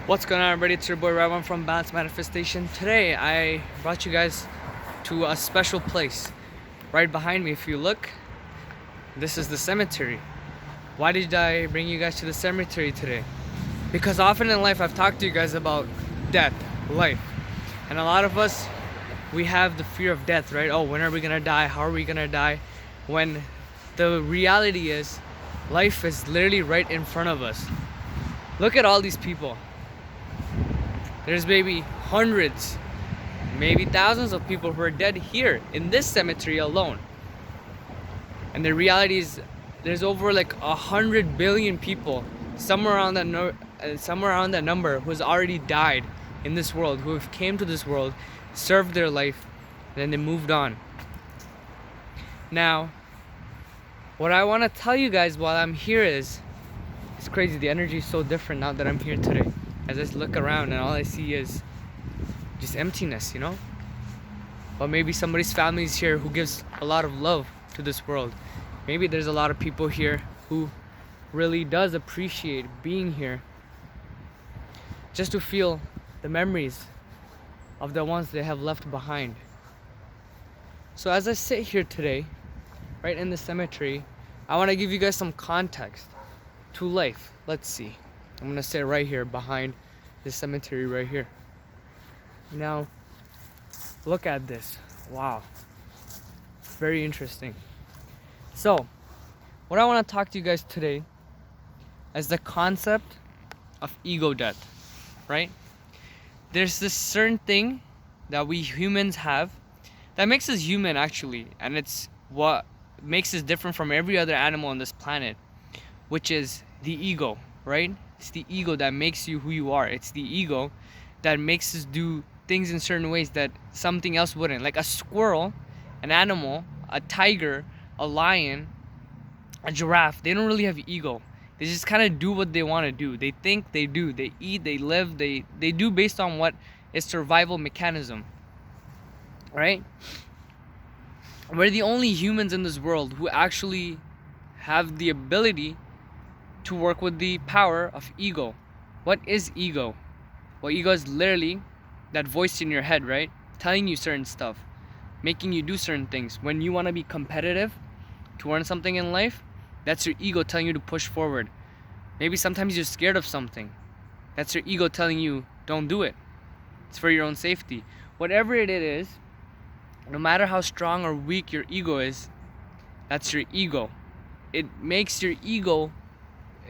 What's going on, everybody? It's your boy Ravan from Balance Manifestation. Today I brought you guys to a special place. Right behind me, if you look, this is the cemetery. Why did I bring you guys to the cemetery today? Because often in life I've talked to you guys about death, life. And a lot of us, we have the fear of death, right? Oh, when are we gonna die? How are we gonna die? When the reality is, life is literally right in front of us. Look at all these people. There's maybe hundreds, maybe thousands of people who are dead here in this cemetery alone. And the reality is, there's over like 100 billion people, somewhere around that number, who's already died in this world, who have came to this world, served their life, and then they moved on. Now, what I want to tell you guys while I'm here is, it's crazy. The energy is so different now that I'm here today. As I look around and all I see is just emptiness, But maybe somebody's family is here who gives a lot of love to this world. Maybe there's a lot of people here who really does appreciate being here just to feel the memories of the ones they have left behind. So as I sit here today, right in the cemetery, I want to give you guys some context to life. Let's see. I'm gonna sit right here behind this cemetery right here. Now, look at this. Wow. Very interesting. So, what I want to talk to you guys today is the concept of ego death, right? There's this certain thing that we humans have that makes us human actually, and it's what makes us different from every other animal on this planet, which is the ego, right? It's the ego that makes you who you are. It's the ego that makes us do things in certain ways that something else wouldn't. Like a squirrel, an animal, a tiger, a lion, a giraffe, they don't really have ego. They just kind of do what they want to do. They think, they do. They eat, they live, they do based on what is survival mechanism, right? We're the only humans in this world who actually have the ability to work with the power of ego. What is ego? Well, ego is literally that voice in your head, right? Telling you certain stuff, making you do certain things. When you want to be competitive to earn something in life, that's your ego telling you to push forward. Maybe sometimes you're scared of something. That's your ego telling you, don't do it. It's for your own safety. Whatever it is, no matter how strong or weak your ego is, that's your ego. It makes your ego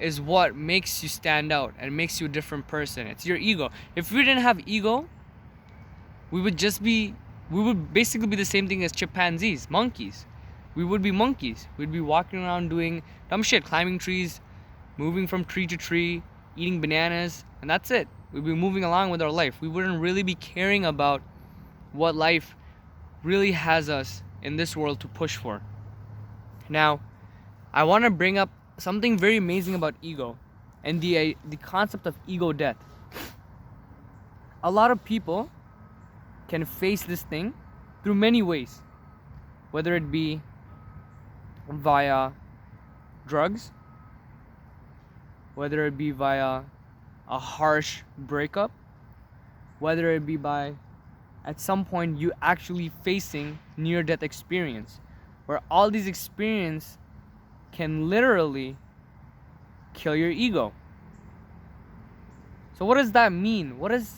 is what makes you stand out and makes you a different person. It's your ego. If we didn't have ego, we would basically be the same thing as chimpanzees, monkeys. We would be monkeys. We'd be walking around doing dumb shit, climbing trees, moving from tree to tree, eating bananas, and that's it. We'd be moving along with our life. We wouldn't really be caring about what life really has us in this world to push for. Now, I want to bring up something very amazing about ego and the concept of ego death. A lot of people can face this thing through many ways, whether it be via drugs, whether it be via a harsh breakup, whether it be by at some point you actually facing near death experience, where all these experiences can literally kill your ego. So what does that mean? What does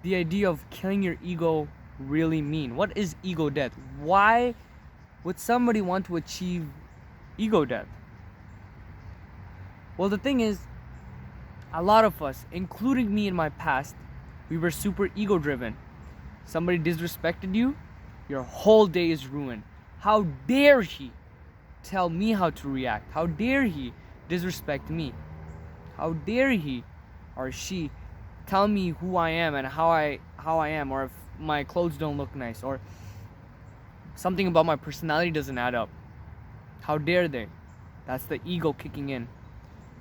the idea of killing your ego really mean? What is ego death? Why would somebody want to achieve ego death? Well, the thing is, a lot of us, including me in my past, we were super ego driven. Somebody disrespected you, your whole day is ruined. How dare he tell me how to react? How dare he disrespect me? How dare he or she tell me who I am and how I am, or if my clothes don't look nice, or something about my personality doesn't add up? How dare they? That's the ego kicking in.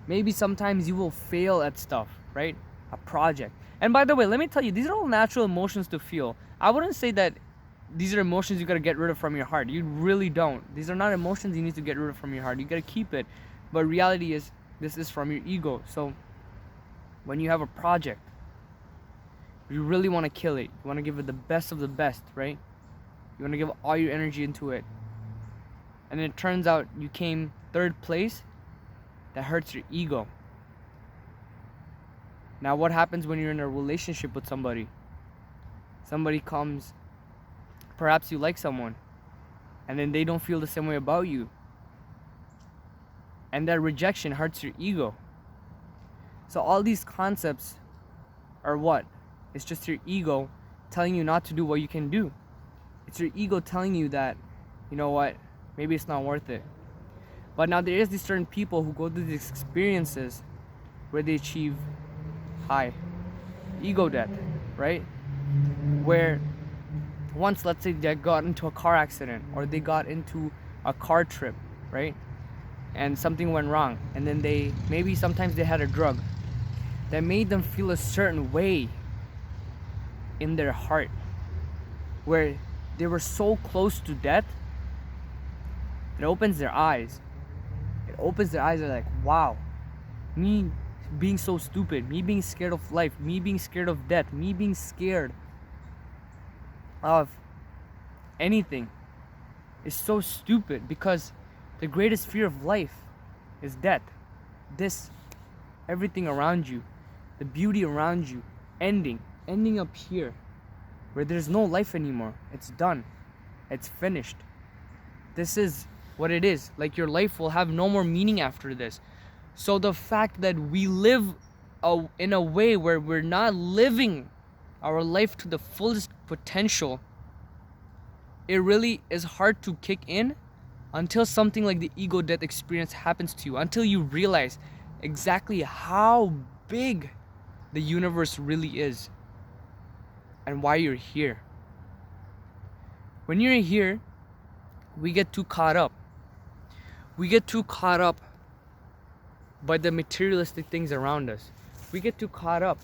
Maybe sometimes you will fail at stuff, right? A project. And by the way, let me tell you, these are all natural emotions to feel. I wouldn't say that these are emotions you gotta get rid of from your heart. You really don't. These are not emotions you need to get rid of from your heart. You gotta keep it. But reality is, this is from your ego. So when you have a project, You really want to kill it. You want to give it the best of the best, right? You want to give all your energy into it. And it turns out you came third place. That hurts your ego. Now what happens when you're in a relationship with somebody? Somebody comes, perhaps you like someone, and then they don't feel the same way about you. And that rejection hurts your ego. So all these concepts are what? It's just your ego telling you not to do what you can do. It's your ego telling you that, you know what, maybe it's not worth it. But now there is these certain people who go through these experiences where they achieve high ego death, right? Where once, let's say, they got into a car accident or they got into a car trip, right? And something went wrong, and then maybe sometimes they had a drug that made them feel a certain way in their heart, where they were so close to death. It opens their eyes. It opens their eyes. They're like, wow, me being so stupid, me being scared of life, me being scared of death, me being scared of anything is so stupid, because the greatest fear of life is death. Everything around you, the beauty around you, ending up here where there's no life anymore. It's done. It's finished. This is what it is. Like, your life will have no more meaning after this. So the fact that we live in a way where we're not living our life to the fullest potential, it really is hard to kick in until something like the ego death experience happens to you, until you realize exactly how big the universe really is and why you're here. When you're here, we get too caught up. We get too caught up by the materialistic things around us. We get too caught up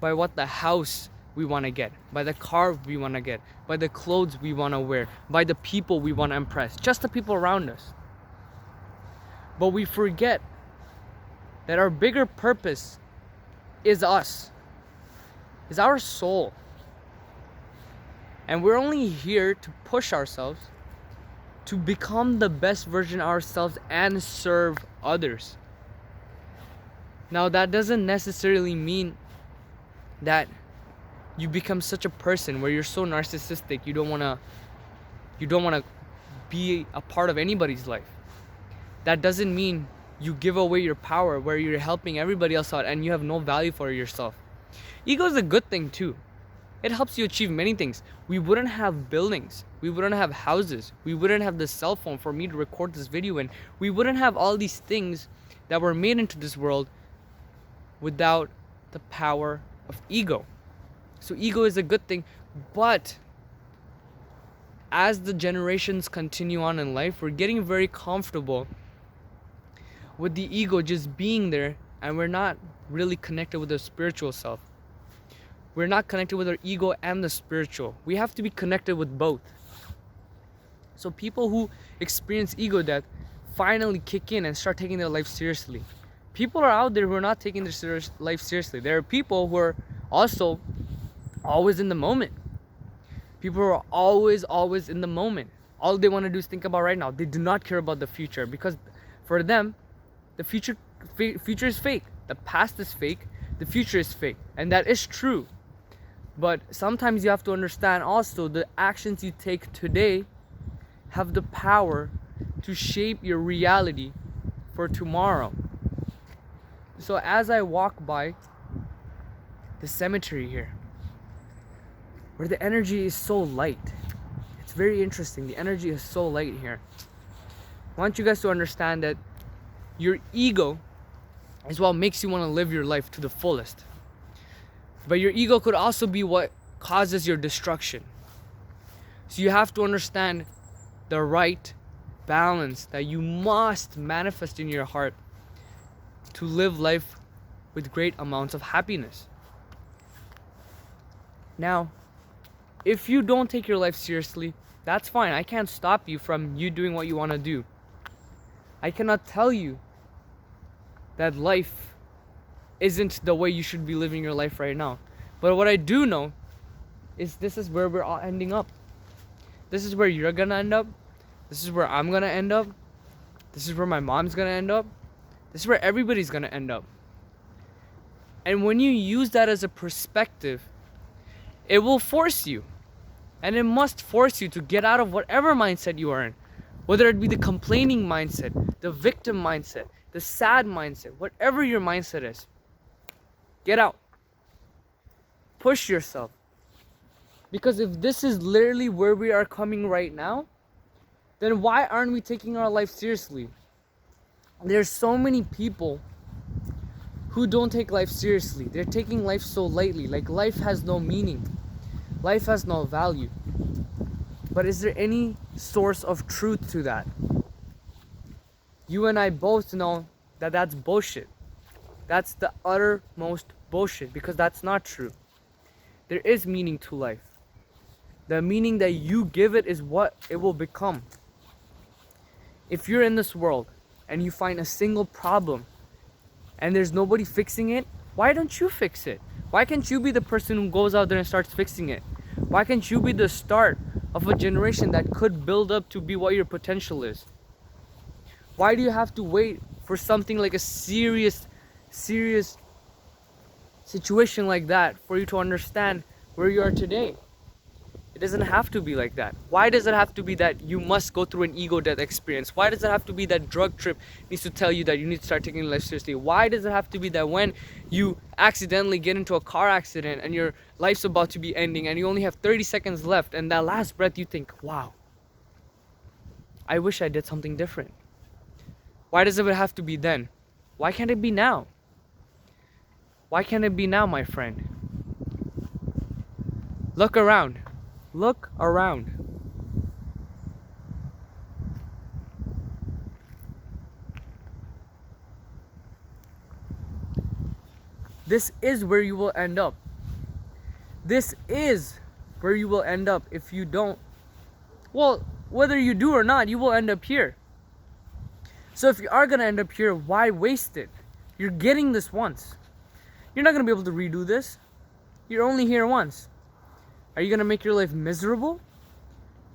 by what the house we want to get, by the car we want to get, by the clothes we want to wear, by the people we want to impress, just the people around us. But we forget that our bigger purpose is us, is our soul. And we're only here to push ourselves to become the best version of ourselves and serve others. Now, that doesn't necessarily mean that you become such a person where you're so narcissistic you don't want to be a part of anybody's life. That doesn't mean you give away your power where you're helping everybody else out and you have no value for yourself. Ego is a good thing too. It helps you achieve many things. We wouldn't have buildings. We wouldn't have houses. We wouldn't have the cell phone for me to record this video in. We wouldn't have all these things that were made into this world without the power of ego. So ego is a good thing, but as the generations continue on in life, we're getting very comfortable with the ego just being there, and we're not really connected with the spiritual self. We're not connected with our ego and the spiritual. We have to be connected with both. So people who experience ego death finally kick in and start taking their life seriously. People are out there who are not taking their life seriously. There are people who are also always in the moment. People who are always in the moment. All they want to do is think about right now. They do not care about the future, because for them, the future is fake. The past is fake. The future is fake. And that is true. But sometimes you have to understand also the actions you take today have the power to shape your reality for tomorrow. So as I walk by the cemetery here, where the energy is so light, it's very interesting. The energy is so light here. I want you guys to understand that your ego is what makes you want to live your life to the fullest. But your ego could also be what causes your destruction. So you have to understand the right balance that you must manifest in your heart to live life with great amounts of happiness. Now, if you don't take your life seriously, that's fine. I can't stop you from you doing what you want to do. I cannot tell you that life isn't the way you should be living your life right now. But what I do know is this is where we're all ending up. This is where you're gonna end up. This is where I'm gonna end up. This is where my mom's gonna end up. This is where everybody's gonna end up. And when you use that as a perspective, it will force you. And it must force you to get out of whatever mindset you are in. Whether it be the complaining mindset, the victim mindset, the sad mindset, whatever your mindset is. Get out. Push yourself. Because if this is literally where we are coming right now, then why aren't we taking our life seriously? There's so many people who don't take life seriously. They're taking life so lightly. Like life has no meaning. Life has no value. But is there any source of truth to that? You and I both know that that's bullshit. That's the uttermost bullshit, because that's not true. There is meaning to life. The meaning that you give it is what it will become. If you're in this world and you find a single problem and there's nobody fixing it, why don't you fix it? Why can't you be the person who goes out there and starts fixing it? Why can't you be the start of a generation that could build up to be what your potential is? Why do you have to wait for something like a serious situation like that for you to understand where you are today? It doesn't have to be like that. Why does it have to be that you must go through an ego death experience? Why does it have to be that drug trip needs to tell you that you need to start taking life seriously? Why does it have to be that when you accidentally get into a car accident and your life's about to be ending and you only have 30 seconds left, and that last breath you think, wow, I wish I did something different? Why does it have to be then? Why can't it be now? Why can't it be now, my friend? Look around. Look around. This is where you will end up. This is where you will end up if you don't. Well, whether you do or not, you will end up here. So if you are going to end up here, why waste it? You're getting this once. You're not going to be able to redo this. You're only here once. Are you going to make your life miserable?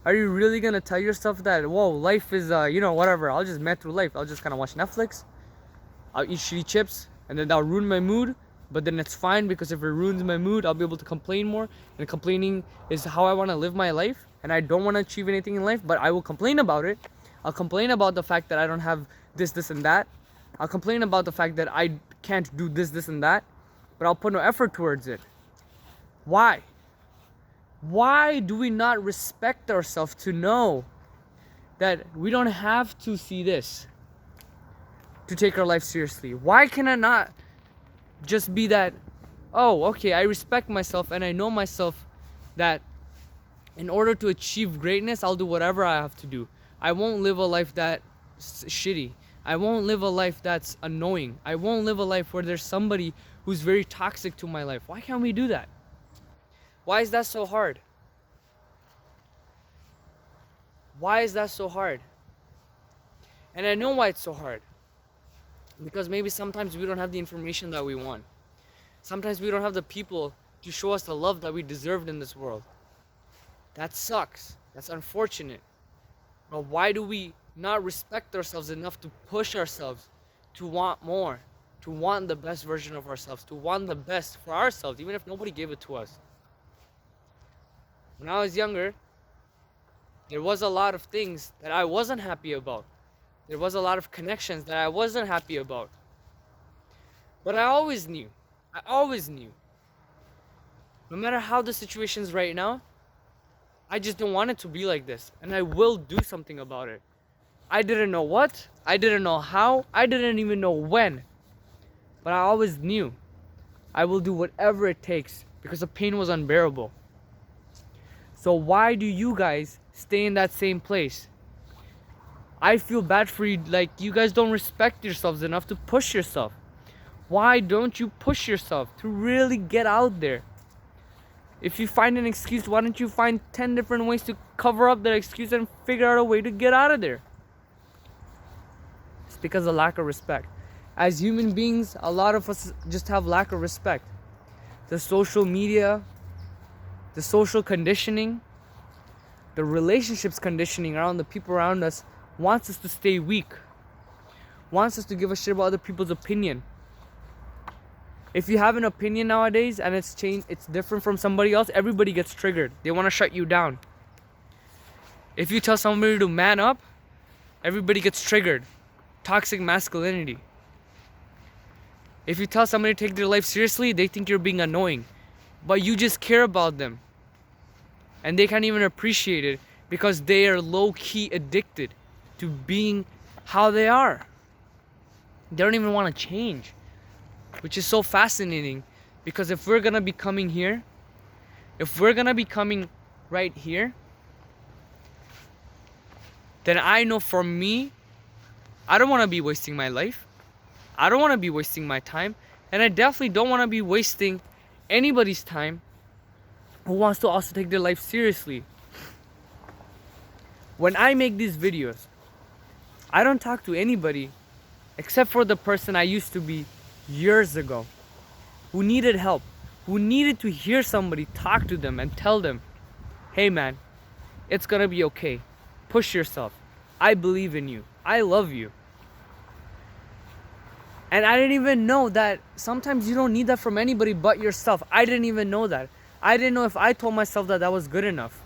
Are you really going to tell yourself that, whoa, life is, whatever. I'll just met through life. I'll just kind of watch Netflix. I'll eat shitty chips. And then that'll ruin my mood. But then it's fine, because if it ruins my mood, I'll be able to complain more. And complaining is how I want to live my life. And I don't want to achieve anything in life, but I will complain about it. I'll complain about the fact that I don't have this, and that. I'll complain about the fact that I can't do this, and that. But I'll put no effort towards it. Why? Why do we not respect ourselves to know that we don't have to see this to take our life seriously? Why can I not just be that, oh, okay, I respect myself and I know myself that in order to achieve greatness, I'll do whatever I have to do. I won't live a life that's shitty. I won't live a life that's annoying. I won't live a life where there's somebody who's very toxic to my life. Why can't we do that? Why is that so hard? Why is that so hard? And I know why it's so hard. Because maybe sometimes we don't have the information that we want. Sometimes we don't have the people to show us the love that we deserved in this world. That sucks. That's unfortunate. But why do we not respect ourselves enough to push ourselves to want more, to want the best version of ourselves, to want the best for ourselves, even if nobody gave it to us? When I was younger, there was a lot of things that I wasn't happy about. There was a lot of connections that I wasn't happy about. But I always knew. No matter how the situation's right now, I just don't want it to be like this. And I will do something about it. I didn't know what. I didn't know how. I didn't even know when. But I always knew I will do whatever it takes, because the pain was unbearable. So why do you guys stay in that same place? I feel bad for you. Like, you guys don't respect yourselves enough to push yourself. Why don't you push yourself to really get out there? If you find an excuse, why don't you find 10 different ways to cover up that excuse and figure out a way to get out of there? It's because of lack of respect. As human beings, a lot of us just have lack of respect. the social media, the social conditioning, the relationships conditioning around the people around us wants us to stay weak, wants us to give a shit about other people's opinion. If you have an opinion nowadays and it's different from somebody else, everybody gets triggered. They want to shut you down. If you tell somebody to man up, everybody gets triggered. Toxic masculinity. If you tell somebody to take their life seriously, they think you're being annoying. But you just care about them. And they can't even appreciate it because they are low-key addicted to being how they are. They don't even want to change. Which is so fascinating, because if we're gonna be coming here, if we're gonna be coming right here, then I know for me, I don't want to be wasting my life. I don't want to be wasting my time, and I definitely don't want to be wasting anybody's time who wants to also take their life seriously. When I make these videos, I don't talk to anybody except for the person I used to be years ago, who needed help, who needed to hear somebody talk to them and tell them, hey man, it's gonna be okay. Push yourself. I believe in you. I love you. And I didn't even know that sometimes you don't need that from anybody but yourself. I didn't even know that. I didn't know if I told myself that that was good enough,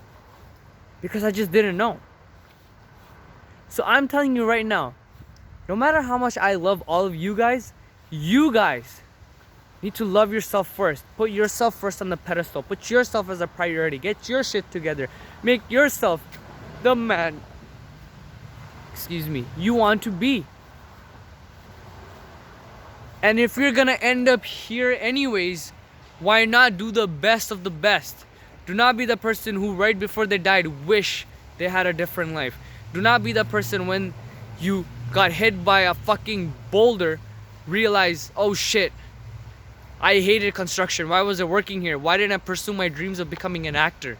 because I just didn't know. So I'm telling you right now, no matter how much I love all of you guys need to love yourself first. Put yourself first on the pedestal. Put yourself as a priority. Get your shit together. Make yourself the man, you want to be. And if you're gonna end up here anyways, why not do the best of the best? Do not be the person who right before they died wish they had a different life. Do not be the person when you got hit by a fucking boulder realize, oh shit, I hated construction. Why was I working here? Why didn't I pursue my dreams of becoming an actor?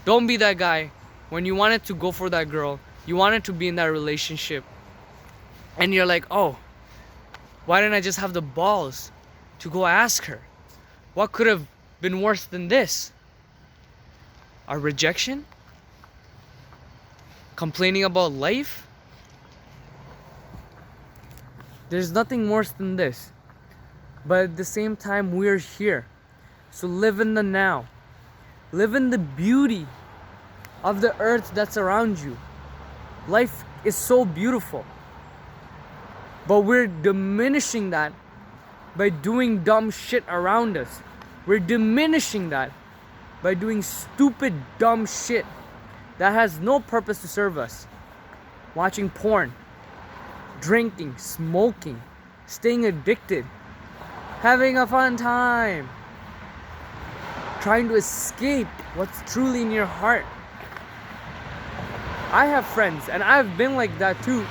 Don't be that guy when you wanted to go for that girl, you wanted to be in that relationship, and you're like, oh, why didn't I just have the balls to go ask her? What could have been worse than this? A rejection? Complaining about life? There's nothing worse than this. But at the same time, we're here. So live in the now. Live in the beauty of the earth that's around you. Life is so beautiful. But we're diminishing that by doing dumb shit around us. We're diminishing that by doing stupid, dumb shit that has no purpose to serve us. Watching porn, drinking, smoking, staying addicted, having a fun time, trying to escape what's truly in your heart. I have friends, and I've been like that too,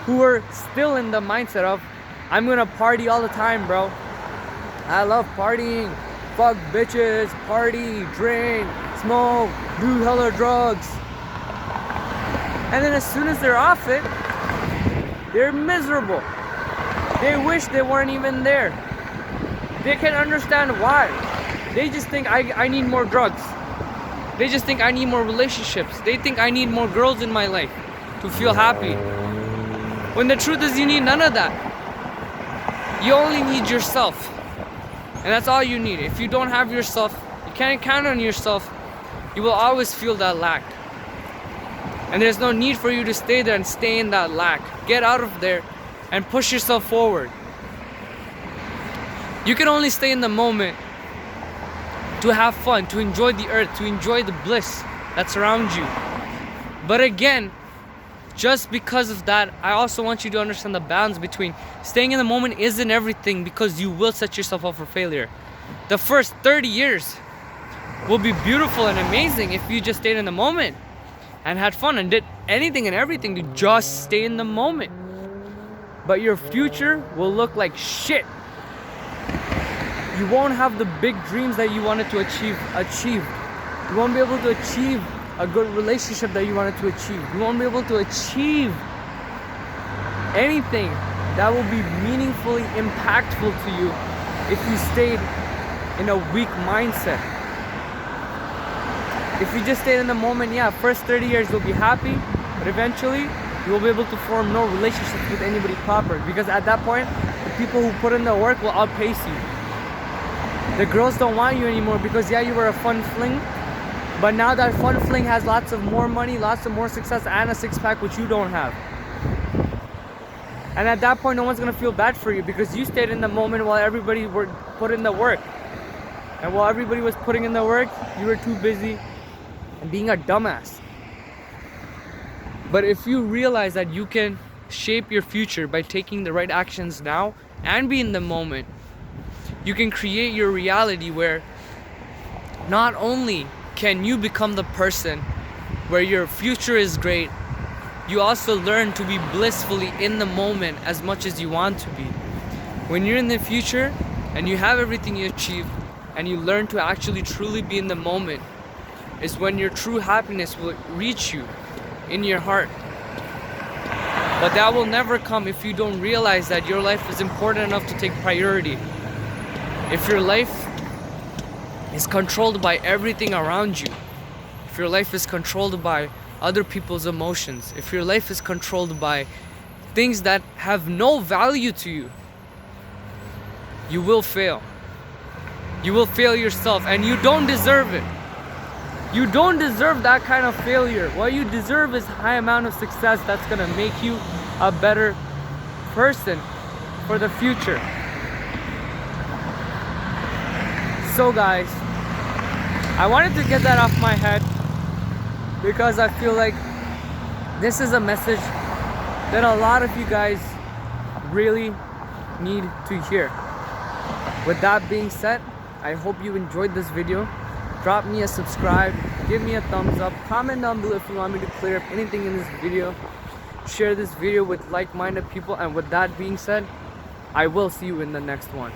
who are still in the mindset of, I'm gonna party all the time, bro. I love partying. Fuck bitches, party, drink, smoke, do hella drugs. And then as soon as they're off it, they're miserable. They wish they weren't even there. They can't understand why. They just think I need more drugs. They just think I need more relationships. They think I need more girls in my life to feel happy. When the truth is, you need none of that. You only need yourself. And that's all you need. If you don't have yourself, you can't count on yourself, you will always feel that lack. And there's no need for you to stay there and stay in that lack. Get out of there and push yourself forward. You can only stay in the moment to have fun, to enjoy the earth, to enjoy the bliss that surrounds you. But again, just because of that, I also want you to understand the balance between staying in the moment isn't everything, because you will set yourself up for failure. The first 30 years will be beautiful and amazing if you just stayed in the moment and had fun and did anything and everything to just stay in the moment. But your future will look like shit. You won't have the big dreams that you wanted to achieve. You won't be able to achieve a good relationship that you wanted to achieve. You won't be able to achieve anything that will be meaningfully impactful to you if you stayed in a weak mindset. If you just stay in the moment, yeah, first 30 years you'll be happy, but eventually you will be able to form no relationships with anybody proper, because at that point, the people who put in the work will outpace you. The girls don't want you anymore because yeah, you were a fun fling, but now that fun fling has lots of more money, lots of more success, and a six-pack which you don't have. And at that point, no one's gonna feel bad for you because you stayed in the moment while everybody were put in the work. And while everybody was putting in the work, you were too busy and being a dumbass. But if you realize that you can shape your future by taking the right actions now and be in the moment, you can create your reality where not only can you become the person where your future is great, you also learn to be blissfully in the moment as much as you want to be. When you're in the future and you have everything you achieve and you learn to actually truly be in the moment, is when your true happiness will reach you in your heart. But that will never come if you don't realize that your life is important enough to take priority. If your life is controlled by everything around you, if your life is controlled by other people's emotions, if your life is controlled by things that have no value to you, you will fail. You will fail yourself, and you don't deserve it. You don't deserve that kind of failure. What you deserve is a high amount of success that's gonna make you a better person for the future. So guys, I wanted to get that off my head because I feel like this is a message that a lot of you guys really need to hear. With that being said, I hope you enjoyed this video. Drop me a subscribe, give me a thumbs up, comment down below if you want me to clear up anything in this video. Share this video with like-minded people, and with that being said, I will see you in the next one.